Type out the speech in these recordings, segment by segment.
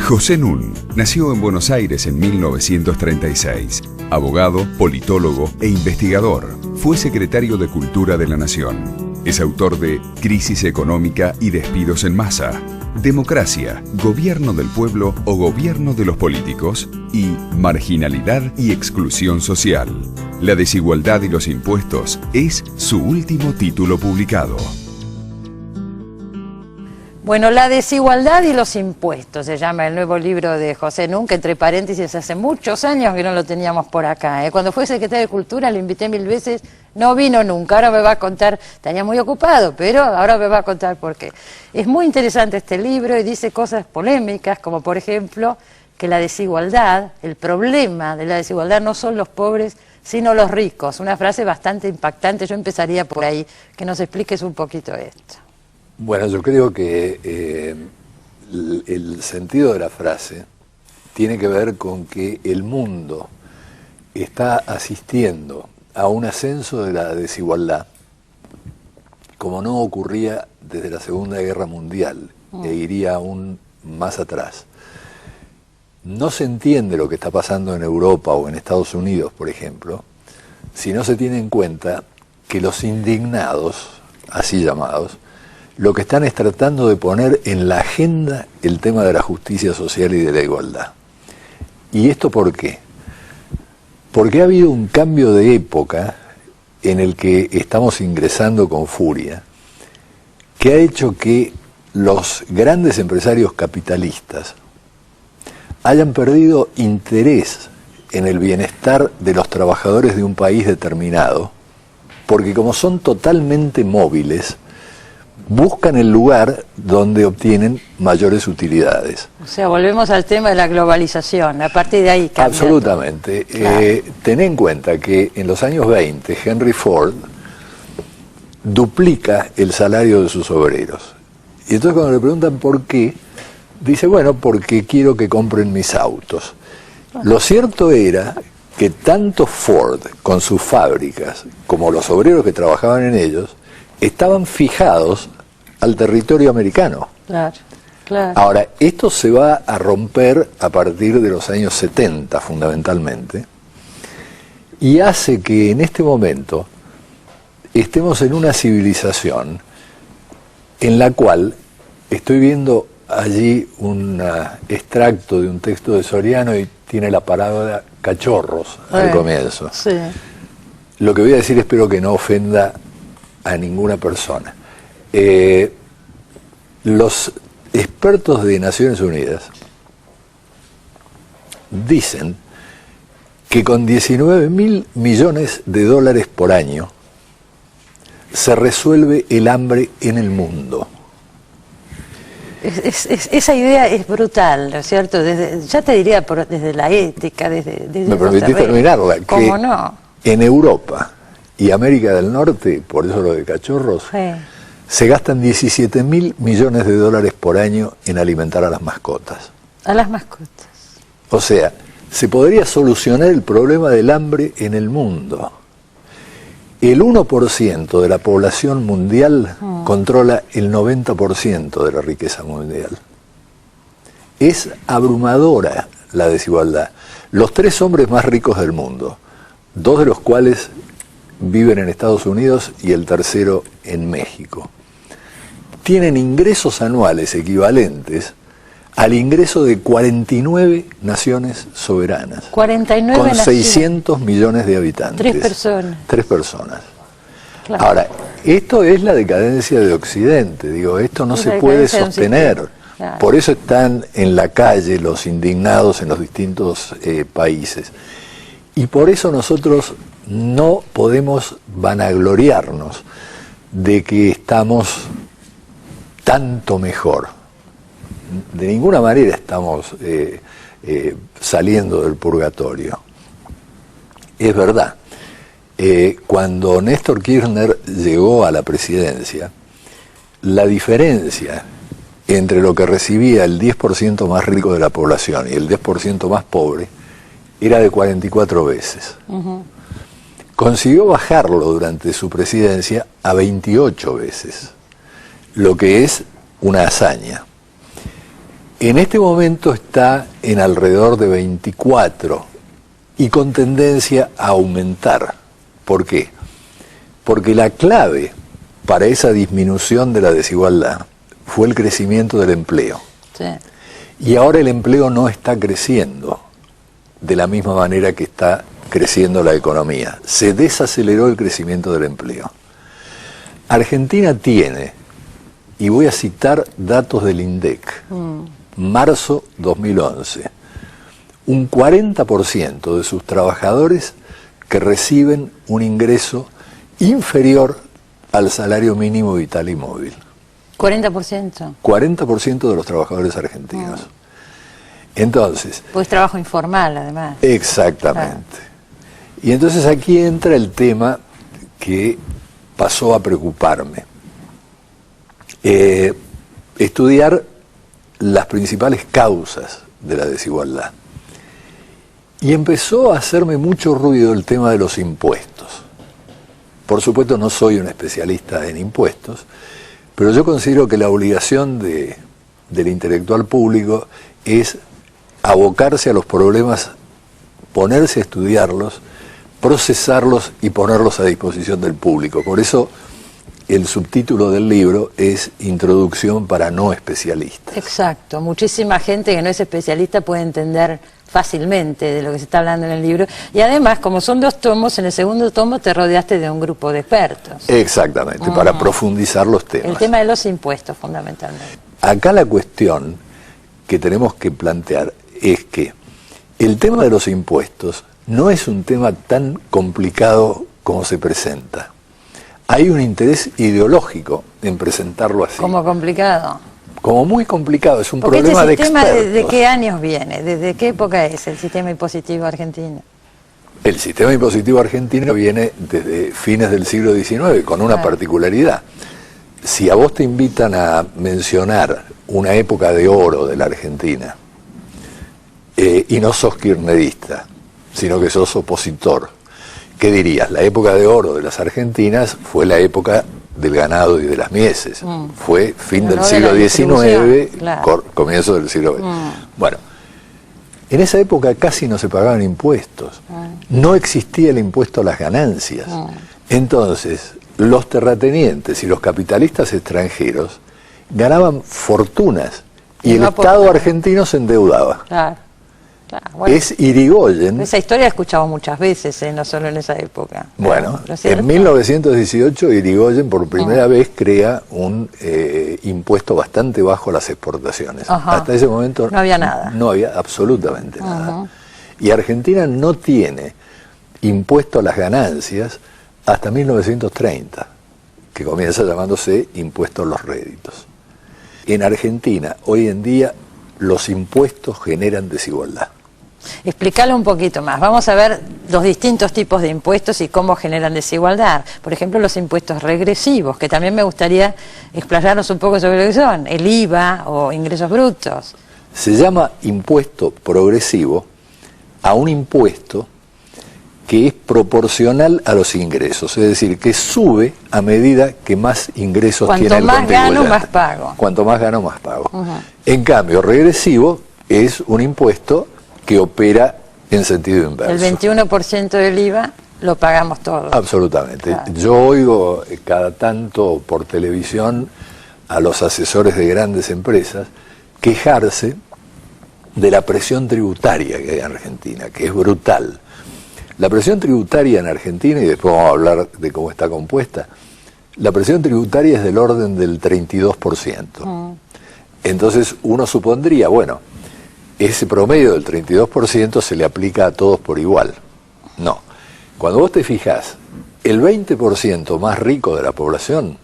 José Nun nació en Buenos Aires en 1936. Abogado, politólogo e investigador. Fue secretario de Cultura de la Nación. Es autor de Crisis económica y despidos en masa, Democracia, Gobierno del pueblo o Gobierno de los políticos y Marginalidad y exclusión social. La desigualdad y los impuestos es su último título publicado. Bueno, La desigualdad y los impuestos se llama el nuevo libro de José Nun, que entre paréntesis hace muchos años que no lo teníamos por acá. Cuando fue secretario de Cultura lo invité 1000 veces, no vino nunca. Ahora me va a contar, tenía muy ocupado, pero ahora me va a contar por qué. Es muy interesante este libro y dice cosas polémicas, como por ejemplo que la desigualdad, el problema de la desigualdad no son los pobres, sino los ricos. Una frase bastante impactante, yo empezaría por ahí, que nos expliques un poquito esto. Bueno, yo creo que el sentido de la frase tiene que ver con que el mundo está asistiendo a un ascenso de la desigualdad como no ocurría desde la Segunda Guerra Mundial, e iría aún más atrás. No se entiende lo que está pasando en Europa o en Estados Unidos, por ejemplo, si no se tiene en cuenta que los indignados, así llamados, lo que están es tratando de poner en la agenda el tema de la justicia social y de la igualdad. ¿Y esto por qué? Porque ha habido un cambio de época en el que estamos ingresando con furia, que ha hecho que los grandes empresarios capitalistas hayan perdido interés en el bienestar de los trabajadores de un país determinado, porque como son totalmente móviles, buscan el lugar donde obtienen mayores utilidades. O sea, volvemos al tema de la globalización, a partir de ahí cambia. Absolutamente. Claro. Ten en cuenta que en los años 20 Henry Ford duplica el salario de sus obreros. Y entonces cuando le preguntan por qué, dice, bueno, porque quiero que compren mis autos. Lo cierto era que tanto Ford con sus fábricas como los obreros que trabajaban en ellos estaban fijados al territorio americano. Claro, claro. Ahora, esto se va a romper a partir de los años 70 fundamentalmente, y hace que en este momento estemos en una civilización en la cual estoy viendo allí un extracto de un texto de Soriano y tiene la palabra cachorros al comienzo. Sí. Lo que voy a decir espero que no ofenda a ninguna persona. Los expertos de Naciones Unidas dicen que con 19.000 millones de dólares por año se resuelve el hambre en el mundo. Esa idea es brutal, ¿no es cierto? Ya te diría desde la ética, desde ¿Me permitís terminarla? ¿Cómo no? En Europa y América del Norte, por eso lo de cachorros, Sí. Se gastan 17.000 millones de dólares por año en alimentar a las mascotas. A las mascotas. O sea, se podría solucionar el problema del hambre en el mundo. El 1% de la población mundial controla el 90% de la riqueza mundial. Es abrumadora la desigualdad. Los 3 hombres más ricos del mundo, 2 de los cuales viven en Estados Unidos y el tercero en México, tienen ingresos anuales equivalentes al ingreso de 49 naciones soberanas. 49 con naciones. 600 millones de habitantes. 3 personas. 3 personas. Claro. Ahora, esto es la decadencia de Occidente, digo, esto no se puede sostener. Claro. Por eso están en la calle los indignados en los distintos países. Y por eso nosotros no podemos vanagloriarnos de que estamos tanto mejor. De ninguna manera estamos saliendo del purgatorio. Es verdad, cuando Néstor Kirchner llegó a la presidencia, la diferencia entre lo que recibía el 10% más rico de la población y el 10% más pobre era de 44 veces. Consiguió bajarlo durante su presidencia a 28 veces, lo que es una hazaña. En este momento está en alrededor de 24 y con tendencia a aumentar. ¿Por qué? Porque la clave para esa disminución de la desigualdad fue el crecimiento del empleo. Sí. Y ahora el empleo no está creciendo de la misma manera que está creciendo la economía. Se desaceleró el crecimiento del empleo. Argentina tiene, y voy a citar datos del INDEC, marzo 2011, un 40% de sus trabajadores que reciben un ingreso inferior al salario mínimo vital y móvil. 40%. 40% de los trabajadores argentinos. Entonces... Pues trabajo informal, además. Exactamente. Claro. Y entonces aquí entra el tema que pasó a preocuparme. Estudiar las principales causas de la desigualdad. Y empezó a hacerme mucho ruido el tema de los impuestos. Por supuesto no soy un especialista en impuestos, pero yo considero que la obligación del intelectual público es abocarse a los problemas, ponerse a estudiarlos, procesarlos y ponerlos a disposición del público. Por eso el subtítulo del libro es Introducción para no especialistas. Exacto, muchísima gente que no es especialista puede entender fácilmente de lo que se está hablando en el libro, y además, como son 2 tomos, en el segundo tomo te rodeaste de un grupo de expertos. Exactamente, para profundizar los temas. El tema de los impuestos, fundamentalmente. Acá la cuestión que tenemos que plantear es que el tema de los impuestos no es un tema tan complicado como se presenta. Hay un interés ideológico en presentarlo así. ¿Como complicado? Como muy complicado, es un porque problema de expertos. ¿Este sistema de qué años viene? ¿Desde qué época es el sistema impositivo argentino? El sistema impositivo argentino viene desde fines del siglo XIX, con una particularidad. Si a vos te invitan a mencionar una época de oro de la Argentina, y no sos kirchnerista, sino que sos opositor, ¿qué dirías? La época de oro de las argentinas fue la época del ganado y de las mieses. Fue fin del siglo XIX, claro. Comienzo del siglo XX. Bueno, en esa época casi no se pagaban impuestos. No existía el impuesto a las ganancias. Entonces, los terratenientes y los capitalistas extranjeros ganaban fortunas y el Estado argentino se endeudaba. Claro. Claro, bueno, es Irigoyen. Esa historia la he escuchado muchas veces, no solo en esa época. Bueno, en 1918 Irigoyen por primera vez crea un impuesto bastante bajo a las exportaciones. Hasta ese momento no había nada. No había absolutamente nada. Y Argentina no tiene impuesto a las ganancias hasta 1930, que comienza llamándose impuesto a los réditos. En Argentina, hoy en día, los impuestos generan desigualdad. Explícalo un poquito más. Vamos a ver los distintos tipos de impuestos y cómo generan desigualdad. Por ejemplo, los impuestos regresivos, que también me gustaría explayarnos un poco sobre lo que son. El IVA o ingresos brutos. Se llama impuesto progresivo a un impuesto que es proporcional a los ingresos, es decir, que sube a medida que más ingresos tiene el contribuyente. Cuanto más gano, más pago. Cuanto más gano, más pago. En cambio, regresivo es un impuesto que opera en sentido inverso. El 21% del IVA lo pagamos todos. Absolutamente. Claro. Yo oigo cada tanto por televisión a los asesores de grandes empresas quejarse de la presión tributaria que hay en Argentina, que es brutal. La presión tributaria en Argentina, y después vamos a hablar de cómo está compuesta, la presión tributaria es del orden del 32%. Entonces uno supondría, bueno, ese promedio del 32% se le aplica a todos por igual. No. Cuando vos te fijás, el 20% más rico de la población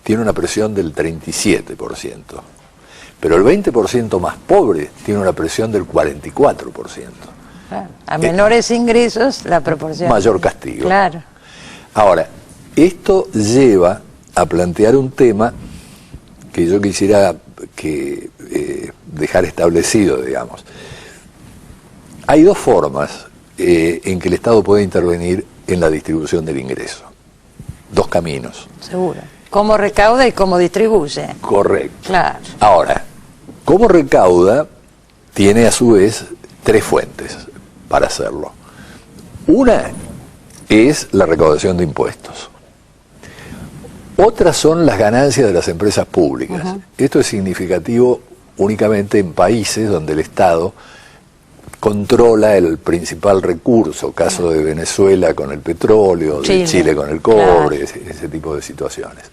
tiene una presión del 37%. Pero el 20% más pobre tiene una presión del 44%. Claro. A menores ingresos, la proporción. Mayor castigo. Claro. Ahora, esto lleva a plantear un tema que yo quisiera dejar establecido, digamos. Hay 2 formas en que el Estado puede intervenir en la distribución del ingreso. 2 caminos. Seguro. Cómo recauda y cómo distribuye. Correcto. Claro. Ahora, Cómo recauda tiene a su vez tres fuentes para hacerlo. Una es la recaudación de impuestos. Otras son las ganancias de las empresas públicas. Esto es significativo únicamente en países donde el Estado controla el principal recurso, caso de Venezuela con el petróleo, de Chile con el cobre, ese tipo de situaciones.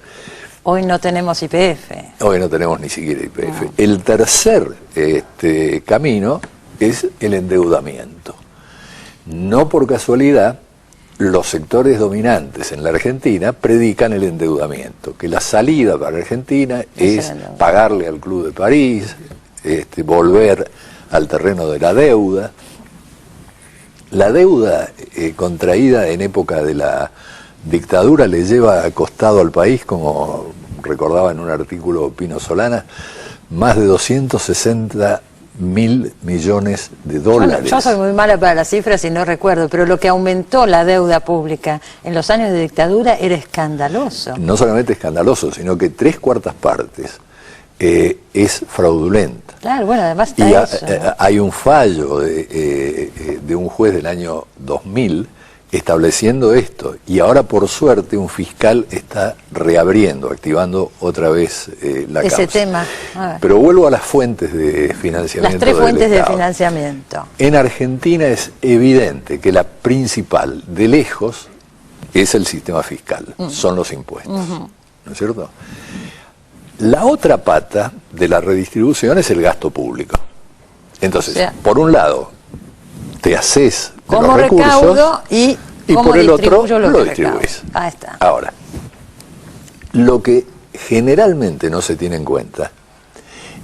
Hoy no tenemos YPF. Hoy no tenemos ni siquiera YPF. No. El tercer camino es el endeudamiento. No por casualidad, los sectores dominantes en la Argentina predican el endeudamiento, que la salida para Argentina es pagarle al Club de París, volver al terreno de la deuda. La deuda contraída en época de la dictadura le lleva costado al país, como recordaba en un artículo Pino Solana, más de 260.000 millones de dólares. Yo soy muy mala para las cifras y no recuerdo, pero lo que aumentó la deuda pública en los años de dictadura era escandaloso. No solamente escandaloso, sino que 3/4 partes es fraudulenta. Claro, bueno, además está eso, ¿no? Hay un fallo de un juez del año 2000 estableciendo esto, y ahora por suerte un fiscal está reabriendo, activando otra vez la causa. Ese tema. Pero vuelvo a las fuentes de financiamiento. Las tres fuentes de financiamiento. En Argentina es evidente que la principal, de lejos, es el sistema fiscal, son los impuestos, ¿no es cierto? La otra pata de la redistribución es el gasto público. Entonces, por un lado, te haces de los recursos recaudo y por el otro lo distribuís. Ahí está. Ahora, lo que generalmente no se tiene en cuenta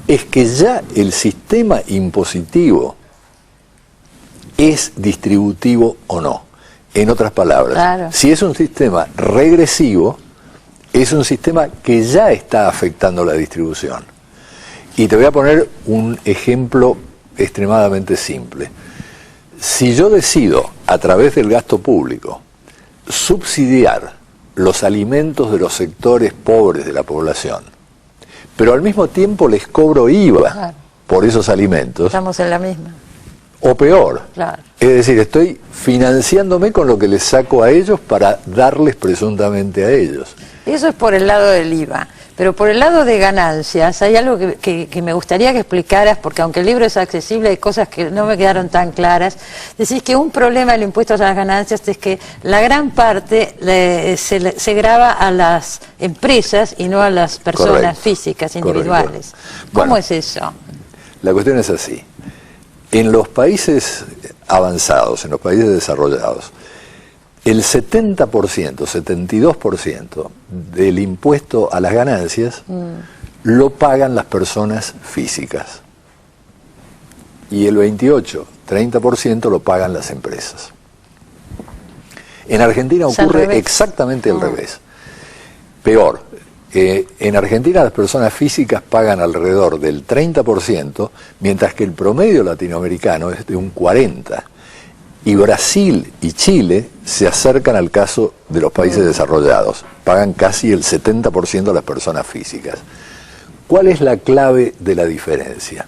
es que ya el sistema impositivo es distributivo o no. En otras palabras, si es un sistema regresivo, es un sistema que ya está afectando la distribución. Y te voy a poner un ejemplo extremadamente simple. Si yo decido, a través del gasto público, subsidiar los alimentos de los sectores pobres de la población, pero al mismo tiempo les cobro IVA por esos alimentos... Estamos en la misma. O peor. Es decir, estoy financiándome con lo que les saco a ellos para darles presuntamente a ellos. Eso es por el lado del IVA. Pero por el lado de ganancias, hay algo que me gustaría que explicaras, porque aunque el libro es accesible, hay cosas que no me quedaron tan claras. Decís que un problema del impuesto a las ganancias es que la gran parte se grava a las empresas y no a las personas físicas, individuales. ¿Cómo es eso? La cuestión es así. En los países avanzados, en los países desarrollados, el 70%, 72% del impuesto a las ganancias lo pagan las personas físicas. Y el 28, 30% lo pagan las empresas. En Argentina ocurre exactamente al revés. Peor. En Argentina las personas físicas pagan alrededor del 30%, mientras que el promedio latinoamericano es de un 40%. Y Brasil y Chile se acercan al caso de los países desarrollados. Pagan casi el 70% a las personas físicas. ¿Cuál es la clave de la diferencia?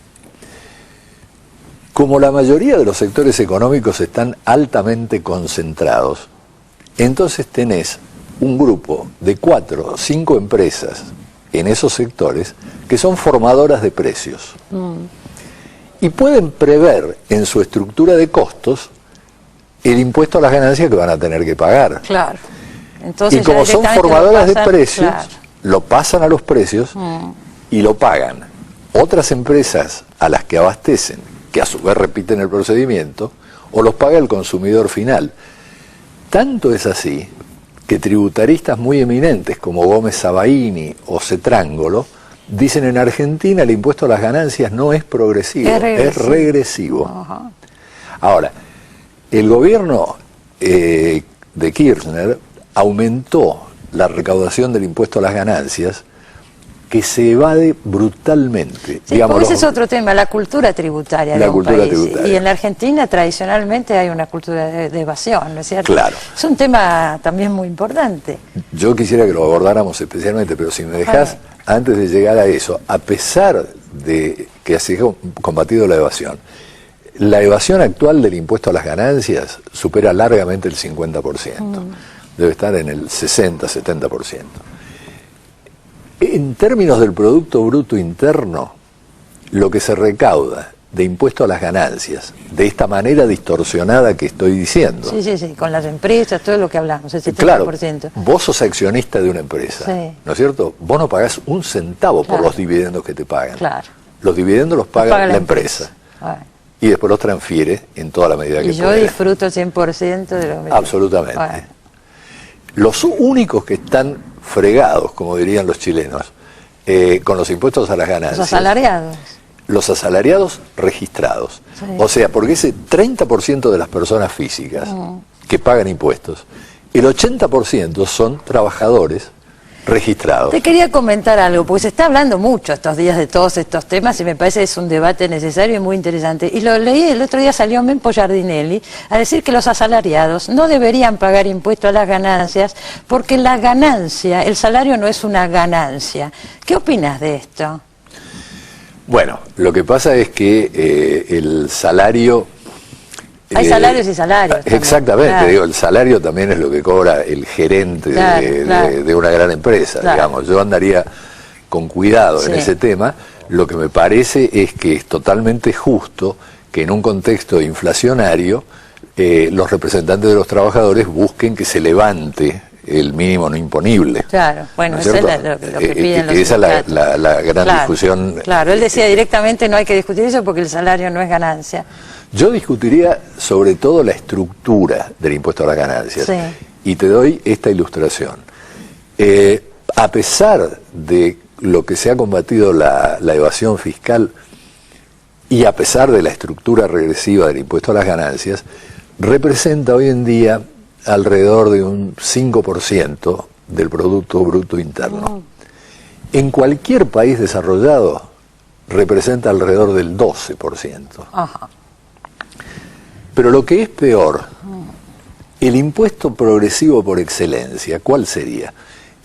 Como la mayoría de los sectores económicos están altamente concentrados, entonces tenés un grupo de 4 o 5 empresas en esos sectores que son formadoras de precios. Y pueden prever en su estructura de costos el impuesto a las ganancias que van a tener que pagar. Claro. Entonces, y como son formadoras de precios, lo pasan a los precios y lo pagan otras empresas a las que abastecen, que a su vez repiten el procedimiento, o los paga el consumidor final. Tanto es así que tributaristas muy eminentes como Gómez Sabaini o Cetrángolo dicen: en Argentina el impuesto a las ganancias no es progresivo, es regresivo. Ahora, el gobierno de Kirchner aumentó la recaudación del impuesto a las ganancias, que se evade brutalmente. Sí, digamos, ese es otro tema, la cultura tributaria de un país. Y en la Argentina tradicionalmente hay una cultura de evasión, ¿no es cierto? Claro. Es un tema también muy importante. Yo quisiera que lo abordáramos especialmente, pero si me dejás, antes de llegar a eso, a pesar de que se ha combatido la evasión. La evasión actual del impuesto a las ganancias supera largamente el 50%. Debe estar en el 60-70%. En términos del Producto Bruto Interno, lo que se recauda de impuesto a las ganancias, de esta manera distorsionada que estoy diciendo. Sí, con las empresas, todo lo que hablamos, el 70%. Claro, vos sos accionista de una empresa, ¿no es cierto? Vos no pagás un centavo por los dividendos que te pagan. Claro. Los dividendos los paga la empresa. Y después los transfiere en toda la medida que pueda. Y yo disfruto el 100% de lo mismo. Absolutamente. Los únicos que están fregados, como dirían los chilenos, con los impuestos a las ganancias. Los asalariados. Los asalariados registrados. O sea, porque ese 30% de las personas físicas que pagan impuestos, el 80% son trabajadores registrados. Te quería comentar algo, porque se está hablando mucho estos días de todos estos temas y me parece que es un debate necesario y muy interesante. Y lo leí, el otro día salió Mempo Giardinelli a decir que los asalariados no deberían pagar impuesto a las ganancias porque la ganancia, el salario no es una ganancia. ¿Qué opinas de esto? Bueno, lo que pasa es que el salario... Hay salarios y salarios. Exactamente, claro. Digo, el salario también es lo que cobra el gerente de una gran empresa, digamos. Yo andaría con cuidado en ese tema. Lo que me parece es que es totalmente justo que en un contexto inflacionario los representantes de los trabajadores busquen que se levante el mínimo no imponible. Claro, bueno, ¿no es eso es lo que piden los esa es la gran discusión. Claro, él decía directamente no hay que discutir eso porque el salario no es ganancia. Yo discutiría sobre todo la estructura del impuesto a las ganancias. Y te doy esta ilustración. A pesar de lo que se ha combatido la evasión fiscal y a pesar de la estructura regresiva del impuesto a las ganancias, representa hoy en día alrededor de un 5% del Producto Bruto Interno. En cualquier país desarrollado representa alrededor del 12%. Ajá. Pero lo que es peor, el impuesto progresivo por excelencia, ¿cuál sería?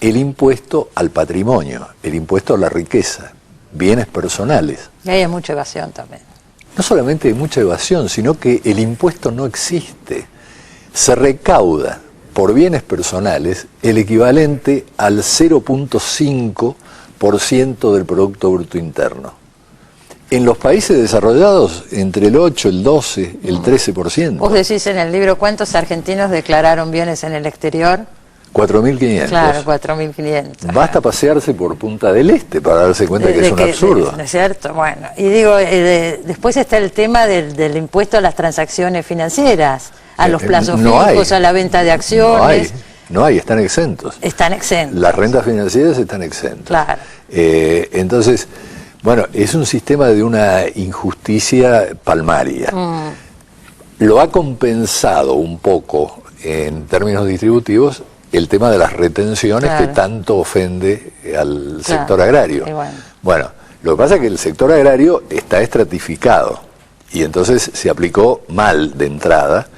El impuesto al patrimonio, el impuesto a la riqueza, bienes personales. Y ahí hay mucha evasión también. No solamente hay mucha evasión, sino que el impuesto no existe. Se recauda por bienes personales el equivalente al 0.5% del Producto Bruto Interno. En los países desarrollados, entre el 8, el 12, el 13%. Vos decís en el libro, ¿cuántos argentinos declararon bienes en el exterior? 4.500. Claro, 4.500. Basta pasearse por Punta del Este para darse cuenta que es un absurdo. ¿No es cierto? Bueno, y digo, después está el tema del impuesto a las transacciones financieras, a los plazos fijos, a la venta de acciones. No hay, están exentos. Están exentos. Las rentas financieras están exentas. Claro. Entonces... Bueno, es un sistema de una injusticia palmaria. Lo ha compensado un poco en términos distributivos el tema de las retenciones que tanto ofende al sector agrario. Bueno, lo que pasa es que el sector agrario está estratificado y entonces se aplicó mal de entrada.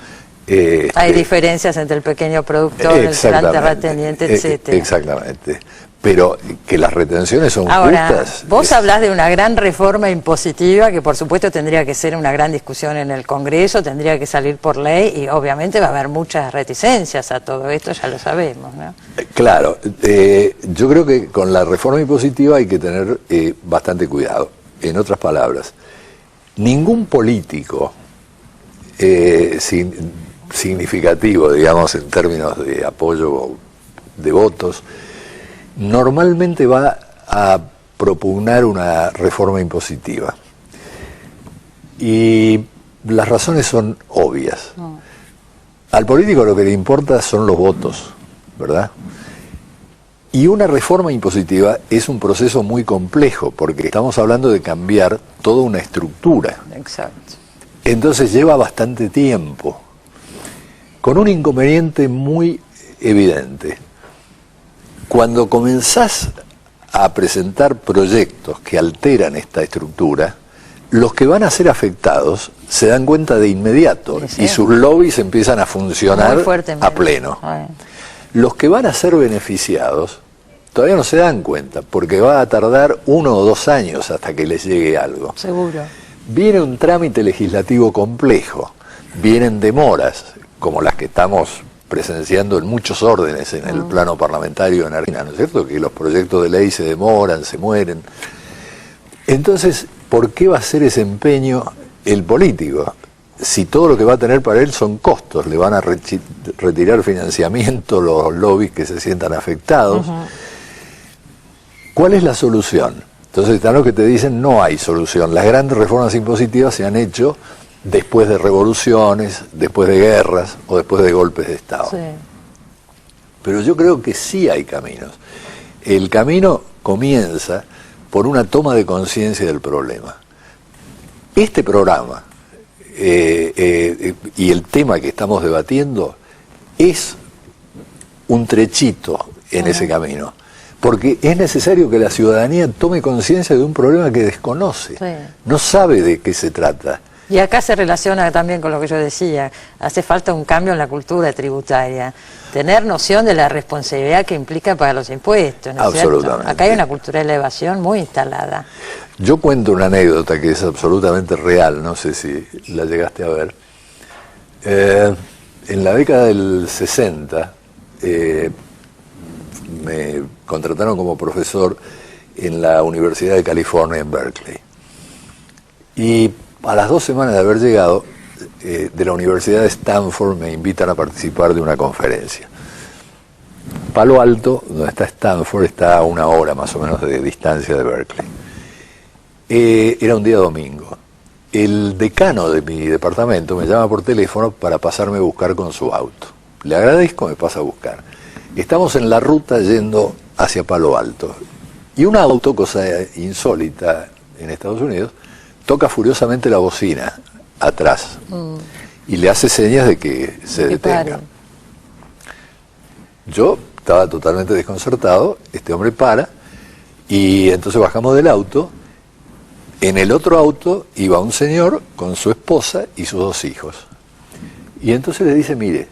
Hay diferencias entre el pequeño productor, el gran terrateniente, etcétera. Exactamente. Pero que las retenciones son justas. Vos hablás de una gran reforma impositiva que por supuesto tendría que ser una gran discusión en el Congreso, tendría que salir por ley y obviamente va a haber muchas reticencias a todo esto, ya lo sabemos, ¿no? Claro, yo creo que con la reforma impositiva hay que tener bastante cuidado. En otras palabras, ningún político significativo, digamos, en términos de apoyo de votos, normalmente va a propugnar una reforma impositiva. Y las razones son obvias. Al político lo que le importa son los votos, ¿verdad? Y una reforma impositiva es un proceso muy complejo, porque estamos hablando de cambiar toda una estructura. Exacto. Entonces lleva bastante tiempo, con un inconveniente muy evidente. Cuando comenzás a presentar proyectos que alteran esta estructura, los que van a ser afectados se dan cuenta de inmediato y sus lobbies empiezan a funcionar a pleno. Los que van a ser beneficiados todavía no se dan cuenta, porque va a tardar 1 o 2 años hasta que les llegue algo. Seguro. Viene un trámite legislativo complejo, vienen demoras, como las que estamos presenciando en muchos órdenes en el plano parlamentario en Argentina, ¿no es cierto? Que los proyectos de ley se demoran, se mueren. Entonces, ¿por qué va a ser ese empeño el político? Si todo lo que va a tener para él son costos, le van a retirar financiamiento los lobbies que se sientan afectados. ¿Cuál es la solución? Entonces están los que te dicen no hay solución. Las grandes reformas impositivas se han hecho después de revoluciones, después de guerras o después de golpes de Estado. Sí. Pero yo creo que sí hay caminos. El camino comienza por una toma de conciencia del problema. Este programa y el tema que estamos debatiendo es un trechito en ese camino. Porque es necesario que la ciudadanía tome conciencia de un problema que desconoce, no sabe de qué se trata. Y acá se relaciona también con lo que yo decía, hace falta un cambio en la cultura tributaria, tener noción de la responsabilidad que implica pagar los impuestos, ¿no es cierto? Absolutamente. Acá hay una cultura de la evasión muy instalada. Yo cuento una anécdota que es absolutamente real, no sé si la llegaste a ver. En la década del 60 me contrataron como profesor en la Universidad de California en Berkeley. Y a las 2 semanas de haber llegado, de la Universidad de Stanford me invitan a participar de una conferencia. Palo Alto, donde está Stanford, está a 1 hora más o menos de distancia de Berkeley. Era un día domingo. El decano de mi departamento me llama por teléfono para pasarme a buscar con su auto. Le agradezco, me pasa a buscar. Estamos en la ruta yendo hacia Palo Alto. Y un auto, cosa insólita en Estados Unidos, toca furiosamente la bocina atrás y le hace señas de que se detenga. Yo estaba totalmente desconcertado, este hombre para y entonces bajamos del auto. En el otro auto iba un señor con su esposa y sus 2 hijos. Y entonces le dice, mire,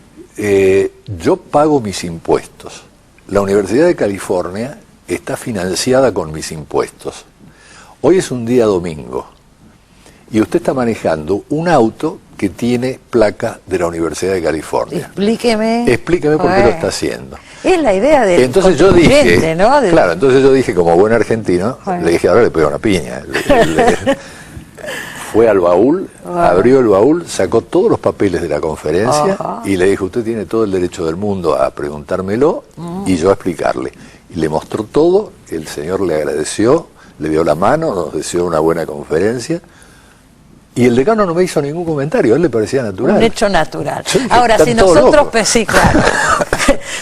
yo pago mis impuestos. La Universidad de California está financiada con mis impuestos. Hoy es un día domingo y usted está manejando un auto que tiene placa de la Universidad de California. Explíqueme por qué lo está haciendo. Es la idea del entonces yo dije, ¿no? Claro, entonces yo dije, como buen argentino, le dije, ahora le pego una piña. Fue al baúl, abrió el baúl, sacó todos los papeles de la conferencia y le dijo, usted tiene todo el derecho del mundo a preguntármelo y yo a explicarle. Y le mostró todo, el señor le agradeció, le dio la mano, nos deseó una buena conferencia. Y el decano no me hizo ningún comentario, a él le parecía natural. Un hecho natural. Dije, ahora, si nosotros, sí, claro.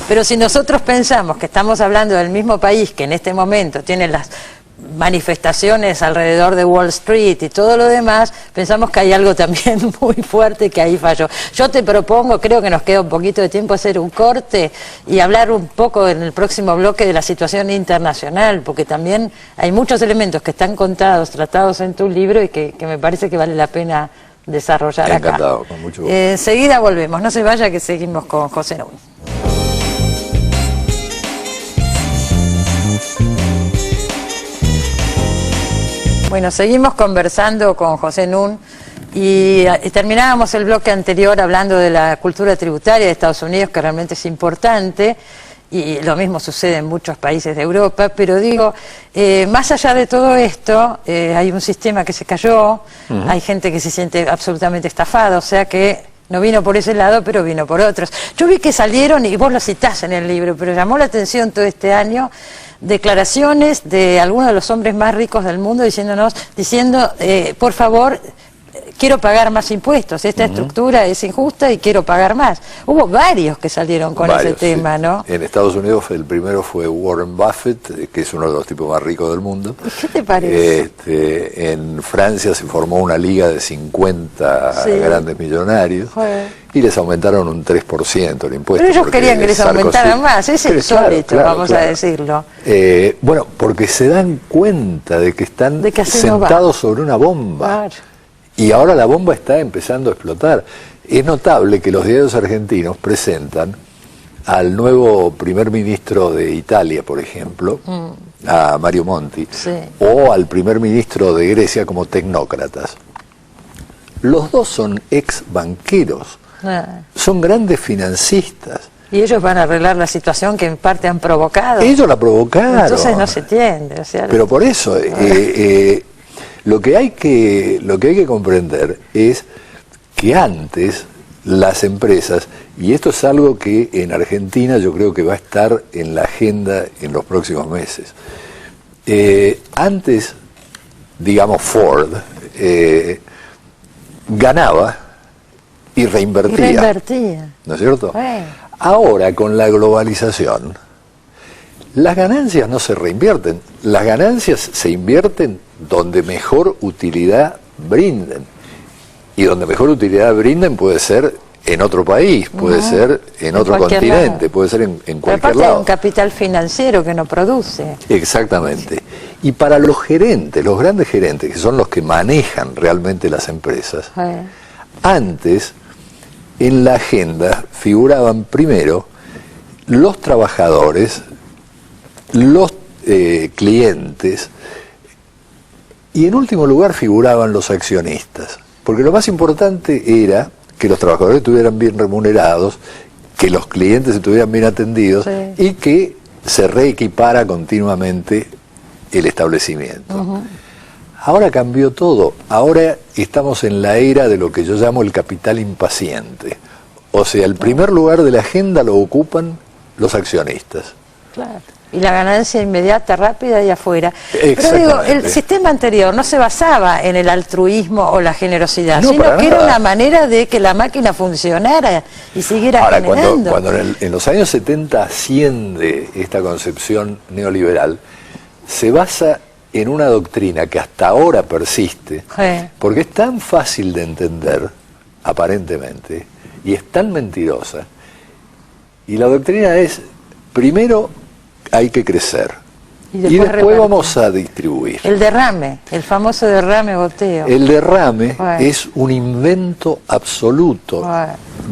Pero si nosotros pensamos que estamos hablando del mismo país que en este momento tiene las manifestaciones alrededor de Wall Street y todo lo demás, pensamos que hay algo también muy fuerte que ahí falló. Yo te propongo, creo que nos queda un poquito de tiempo, hacer un corte y hablar un poco en el próximo bloque de la situación internacional, porque también hay muchos elementos que están contados, tratados en tu libro y que me parece que vale la pena desarrollar acá. Encantado, con mucho gusto. Enseguida volvemos, no se vaya que seguimos con José Núñez. Bueno, seguimos conversando con José Nun y terminábamos el bloque anterior hablando de la cultura tributaria de Estados Unidos, que realmente es importante, y lo mismo sucede en muchos países de Europa, pero digo, más allá de todo esto, hay un sistema que se cayó, hay gente que se siente absolutamente estafada, o sea que no vino por ese lado, pero vino por otros. Yo vi que salieron, y vos lo citás en el libro, pero llamó la atención todo este año, declaraciones de algunos de los hombres más ricos del mundo diciendo, por favor, quiero pagar más impuestos, esta estructura es injusta y quiero pagar más. Hubo varios que salieron con ese tema, ¿no? En Estados Unidos el primero fue Warren Buffett, que es uno de los tipos más ricos del mundo. ¿Qué te parece? En Francia se formó una liga de 50 grandes millonarios y les aumentaron un 3% el impuesto. Pero ellos querían que les aumentaran más, es insólito, vamos a decirlo. Bueno, porque se dan cuenta de que están sentados sobre una bomba. Claro. Y ahora la bomba está empezando a explotar. Es notable que los diarios argentinos presentan al nuevo primer ministro de Italia, por ejemplo, a Mario Monti, Sí. o al primer ministro de Grecia como tecnócratas. Los dos son ex banqueros, son grandes financistas. Y ellos van a arreglar la situación que en parte han provocado. Ellos la provocaron. Entonces no se entiende. O sea, Pero por eso, lo que hay que comprender es que antes las empresas, y esto es algo que en Argentina yo creo que va a estar en la agenda en los próximos meses. Antes, digamos, Ford ganaba y reinvertía. ¿No es cierto? Bueno. Ahora, con la globalización, las ganancias no se reinvierten, las ganancias se invierten donde mejor utilidad brinden. Y donde mejor utilidad brinden puede ser en otro país, puede ser en otro continente, lado. Puede ser en cualquier aparte lado. Hay un capital financiero que no produce. Exactamente. Y para los gerentes, los grandes gerentes, que son los que manejan realmente las empresas, antes en la agenda figuraban primero los trabajadores, los clientes, y en último lugar figuraban los accionistas. Porque lo más importante era que los trabajadores estuvieran bien remunerados, que los clientes estuvieran bien atendidos y que se reequipara continuamente el establecimiento. Ahora cambió todo. Ahora estamos en la era de lo que yo llamo el capital impaciente. O sea, el primer lugar de la agenda lo ocupan los accionistas. Claro. Y la ganancia inmediata, rápida y afuera. Pero digo, el sistema anterior no se basaba en el altruismo o la generosidad, no, sino que era una manera de que la máquina funcionara y siguiera generando. Cuando en los años 70 asciende esta concepción neoliberal, se basa en una doctrina que hasta ahora persiste, porque es tan fácil de entender, aparentemente, y es tan mentirosa. Y la doctrina es, primero, hay que crecer y después vamos a distribuir. El derrame, el famoso derrame goteo. El derrame es un invento absoluto.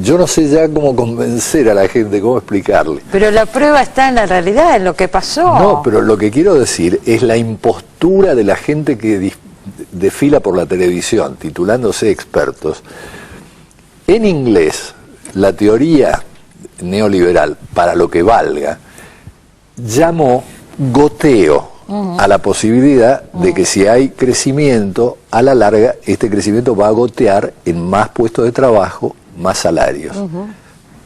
Yo no sé ya cómo convencer a la gente, cómo explicarle. Pero la prueba está en la realidad, en lo que pasó. No, pero lo que quiero decir es la impostura de la gente que desfila por la televisión, titulándose expertos. En inglés, la teoría neoliberal, para lo que valga, llamó goteo a la posibilidad de que si hay crecimiento, a la larga este crecimiento va a gotear en más puestos de trabajo, más salarios.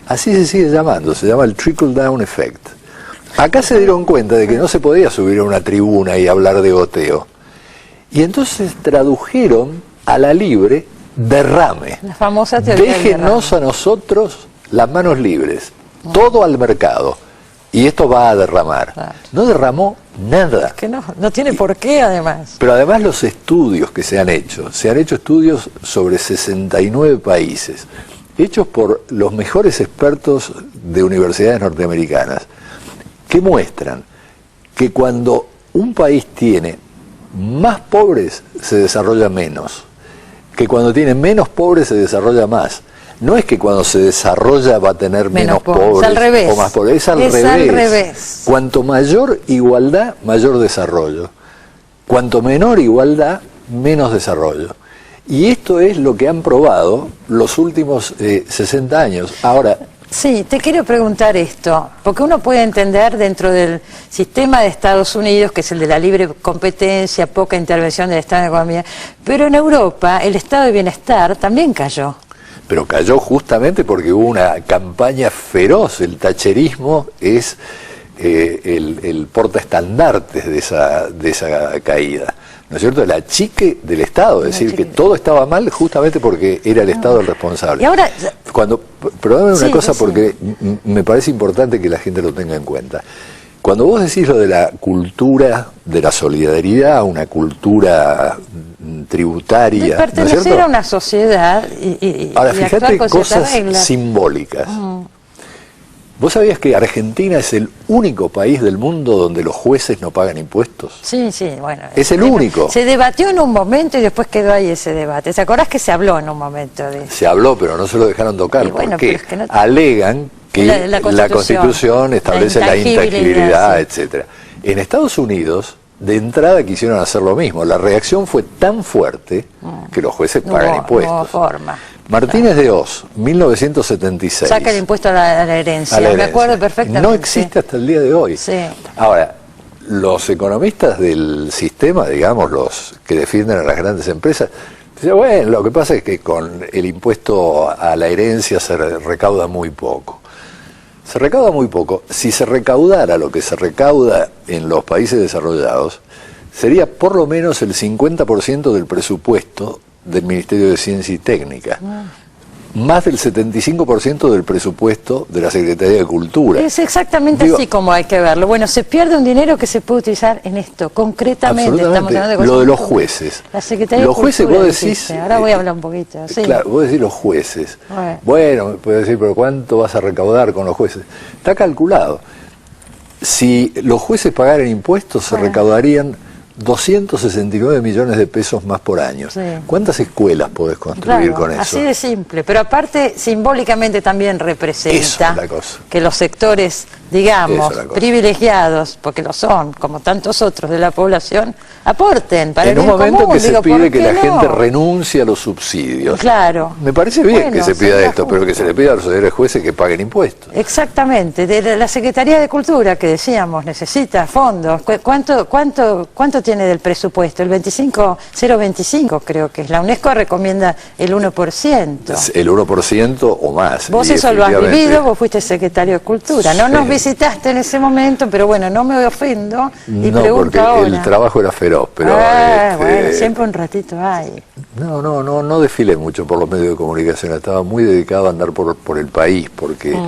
Así se sigue llamando, se llama el trickle down effect. Acá se dieron cuenta de que no se podía subir a una tribuna y hablar de goteo. Y entonces tradujeron a la libre derrame. La famosa teoría Déjenos a nosotros las manos libres, todo al mercado. Y esto va a derramar. Claro. No derramó nada. Es que no tiene por qué, además. Pero además los estudios que se han hecho estudios sobre 69 países, hechos por los mejores expertos de universidades norteamericanas, que muestran que cuando un país tiene más pobres, se desarrolla menos. Que cuando tiene menos pobres, se desarrolla más. No es que cuando se desarrolla va a tener menos pobres o más pobres, es al revés. Cuanto mayor igualdad, mayor desarrollo. Cuanto menor igualdad, menos desarrollo. Y esto es lo que han probado los últimos 60 años. Ahora, sí, te quiero preguntar esto, porque uno puede entender dentro del sistema de Estados Unidos, que es el de la libre competencia, poca intervención del Estado en la economía, pero en Europa el estado de bienestar también cayó. Pero cayó justamente porque hubo una campaña feroz. El thatcherismo es el portaestandartes de esa caída, ¿no es cierto? El achique del Estado, es decir, que todo estaba mal justamente porque era el Estado el responsable. Y ahora, perdóname una cosa porque me parece importante que la gente lo tenga en cuenta. Cuando vos decís lo de la cultura de la solidaridad, una cultura tributaria, de pertenecer a una sociedad ahora, fíjate cosas simbólicas. ¿Vos sabías que Argentina es el único país del mundo donde los jueces no pagan impuestos? Sí, bueno. Es el único. Se debatió en un momento y después quedó ahí ese debate. ¿Te acordás que se habló en un momento de eso? Se habló, pero no se lo dejaron tocar. Bueno, porque pero es que no... alegan que la Constitución establece la intangibilidad, etcétera. En Estados Unidos, de entrada quisieron hacer lo mismo. La reacción fue tan fuerte que los jueces pagan impuestos. No hubo forma. Martínez de Hoz, 1976. Saca el impuesto a la herencia. Me acuerdo perfectamente. No existe hasta el día de hoy. Sí. Ahora, los economistas del sistema, digamos, los que defienden a las grandes empresas, dicen, bueno, lo que pasa es que con el impuesto a la herencia se recauda muy poco. Se recauda muy poco. Si se recaudara lo que se recauda en los países desarrollados, sería por lo menos el 50% del presupuesto del Ministerio de Ciencia y Técnica. Más del 75% del presupuesto de la Secretaría de Cultura. Es exactamente así como hay que verlo. Bueno, se pierde un dinero que se puede utilizar en esto, concretamente. Estamos hablando de cosas lo de los jueces. La Secretaría los de jueces, Cultura, vos decís... ahora voy a hablar un poquito. Sí. Claro, vos decís los jueces. Bueno, puedes decir, pero ¿cuánto vas a recaudar con los jueces? Está calculado. Si los jueces pagaran impuestos, se recaudarían 269 millones de pesos más por año. Sí. ¿Cuántas escuelas podés construir con eso? Así de simple, pero aparte simbólicamente también representa que los sectores, digamos, privilegiados, porque lo son, como tantos otros de la población, aporten para el bien común. En un momento que se pide que la gente renuncie a los subsidios. Claro. Me parece bien que se pida esto, pero que se le pida a los señores jueces que paguen impuestos. Exactamente. De la Secretaría de Cultura, que decíamos, necesita fondos. ¿Cuánto tiene del presupuesto? El 0,25 creo que es. La UNESCO recomienda el 1%. El 1% o más. Vos eso lo has vivido, vos fuiste secretario de Cultura. No nos visitaste en ese momento, pero bueno, no me ofendo y pregunto ahora. Porque el trabajo era feroz, pero... bueno, siempre un ratito hay. No desfilé mucho por los medios de comunicación, estaba muy dedicado a andar por el país, porque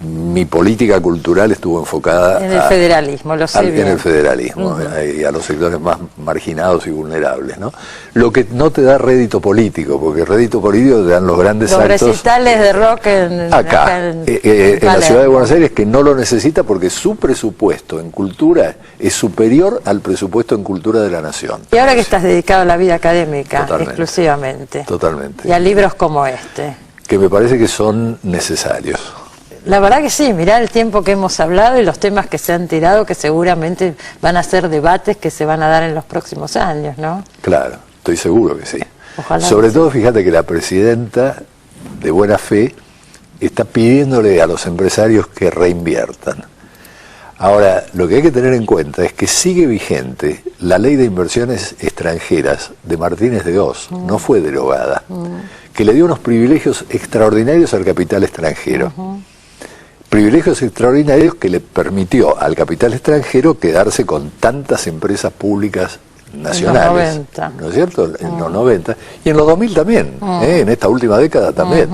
mi política cultural estuvo enfocada en el federalismo, lo sé bien. En el federalismo, y a los sectores más marginados y vulnerables, ¿no? Lo que no te da rédito político, porque el rédito político te dan los grandes actos. Los recitales de rock en la ciudad de Buenos Aires, que no lo necesita porque su presupuesto en cultura es superior al presupuesto en cultura de la nación. Y ahora que estás dedicado a la vida académica, exclusivamente. Totalmente. Y a libros como este. Que me parece que son necesarios. La verdad que sí, mirá el tiempo que hemos hablado y los temas que se han tirado, que seguramente van a ser debates que se van a dar en los próximos años, ¿no? Claro, estoy seguro que sí. Ojalá. Sobre todo, fíjate que la presidenta, de buena fe, está pidiéndole a los empresarios que reinviertan. Ahora, lo que hay que tener en cuenta es que sigue vigente la ley de inversiones extranjeras de Martínez de Hoz, no fue derogada, que le dio unos privilegios extraordinarios al capital extranjero. Privilegios extraordinarios que le permitió al capital extranjero quedarse con tantas empresas públicas nacionales. En los 90. ¿No es cierto? En los 90. Y en los 2000 también, en esta última década también.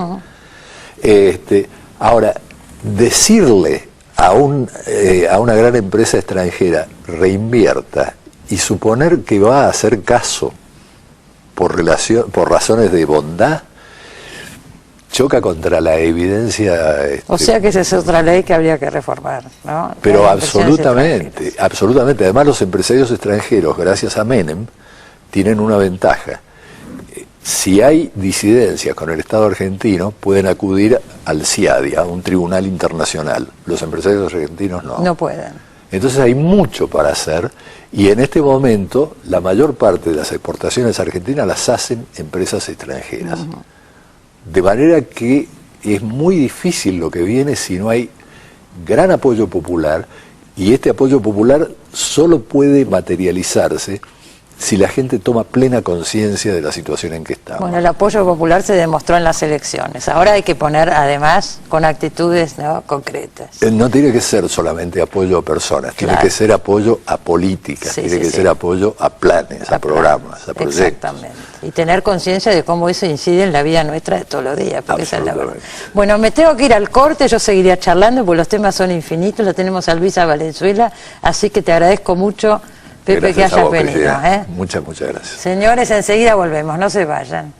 Ahora, decirle a una gran empresa extranjera reinvierta y suponer que va a hacer caso por razones de bondad, choca contra la evidencia. O sea que esa es otra ley que habría que reformar, ¿no? Pero absolutamente, absolutamente. Además, los empresarios extranjeros, gracias a Menem, tienen una ventaja. Si hay disidencias con el Estado argentino, pueden acudir al CIADI, a un tribunal internacional. Los empresarios argentinos no. No pueden. Entonces hay mucho para hacer, y en este momento la mayor parte de las exportaciones argentinas las hacen empresas extranjeras. De manera que es muy difícil lo que viene si no hay gran apoyo popular, y este apoyo popular solo puede materializarse si la gente toma plena conciencia de la situación en que estamos. Bueno, el apoyo popular se demostró en las elecciones. Ahora hay que poner, además, con actitudes, ¿no?, concretas. No tiene que ser solamente apoyo a personas, tiene que ser apoyo a políticas, tiene que ser apoyo a planes, a programas, a proyectos. Exactamente. Y tener conciencia de cómo eso incide en la vida nuestra de todos los días, porque esa es la verdad. Bueno, me tengo que ir al corte, yo seguiría charlando, porque los temas son infinitos, lo tenemos a Luisa Valenzuela, así que te agradezco mucho, Pepe, que hayas venido. Muchas gracias. Señores, enseguida volvemos, no se vayan.